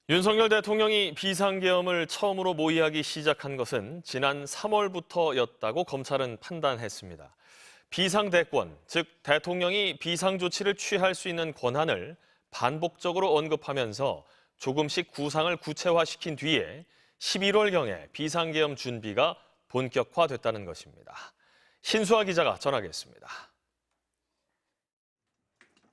윤석열 대통령이 비상계엄을 처음으로 모의하기 시작한 것은 지난 3월부터였다고 검찰은 판단했습니다. 비상대권, 즉 대통령이 비상조치를 취할 수 있는 권한을 반복적으로 언급하면서 조금씩 구상을 구체화시킨 뒤에 11월경에 비상계엄 준비가 본격화됐다는 것입니다. 신수아 기자가 전하겠습니다.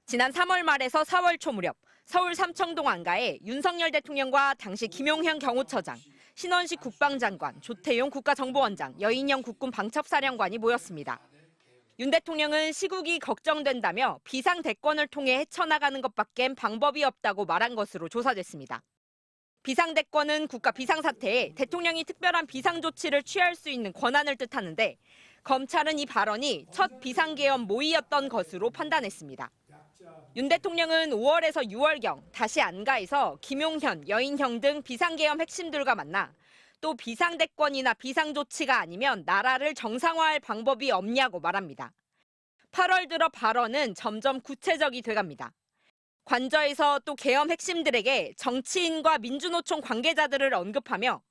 지난 3월 말에서 4월 초 무렵 서울 삼청동 안가에 윤석열 대통령과 당시 김용현 경호처장, 신원식 국방장관, 조태용 국가정보원장, 여인영 국군 방첩사령관이 모였습니다. 윤 대통령은 시국이 걱정된다며 비상대권을 통해 헤쳐나가는 것밖엔 방법이 없다고 말한 것으로 조사됐습니다. 비상대권은 국가 비상사태에 대통령이 특별한 비상조치를 취할 수 있는 권한을 뜻하는데 검찰은 이 발언이 첫 비상계엄 모의였던 것으로 판단했습니다. 윤 대통령은 5월에서 6월경 다시 안가에서 김용현, 여인형 등 비상계엄 핵심들과 만나 또 비상대권이나 비상조치가 아니면 나라를 정상화할 방법이 없냐고 말합니다. 8월 들어 발언은 점점 구체적이 돼갑니다. 관저에서 또 계엄 핵심들에게 정치인과 민주노총 관계자들을 언급하며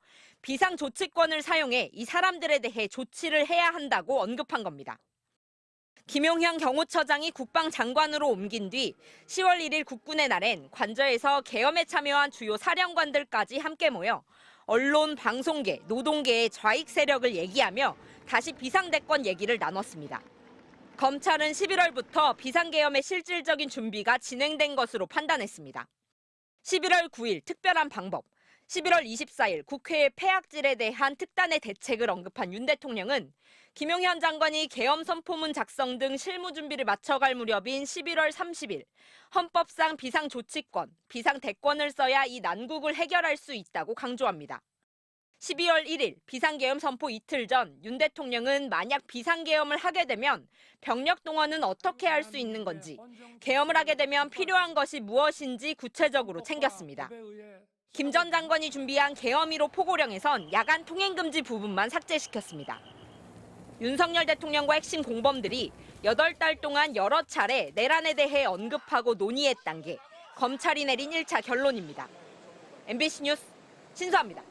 비상조치권을 사용해 이 사람들에 대해 조치를 해야 한다고 언급한 겁니다. 김용현 경호처장이 국방장관으로 옮긴 뒤 10월 1일 국군의 날엔 관저에서 계엄에 참여한 주요 사령관들까지 함께 모여 언론, 방송계, 노동계의 좌익 세력을 얘기하며 다시 비상대권 얘기를 나눴습니다. 검찰은 11월부터 비상계엄의 실질적인 준비가 진행된 것으로 판단했습니다. 11월 9일 특별한 방법, 11월 24일 국회의 폐악질에 대한 특단의 대책을 언급한 윤 대통령은 김용현 장관이 계엄 선포문 작성 등 실무 준비를 마쳐갈 무렵인 11월 30일 헌법상 비상조치권, 비상대권을 써야 이 난국을 해결할 수 있다고 강조합니다. 12월 1일 비상계엄 선포 이틀 전 윤 대통령은 만약 비상계엄을 하게 되면 병력 동원은 어떻게 할 수 있는 건지, 계엄을 하게 되면 필요한 것이 무엇인지 구체적으로 챙겼습니다. 김 전 장관이 준비한 계엄 1호 포고령에선 야간 통행금지 부분만 삭제시켰습니다. 윤석열 대통령과 핵심 공범들이 8달 동안 여러 차례 내란에 대해 언급하고 논의했던 게 검찰이 내린 1차 결론입니다. MBC 뉴스 신수아입니다.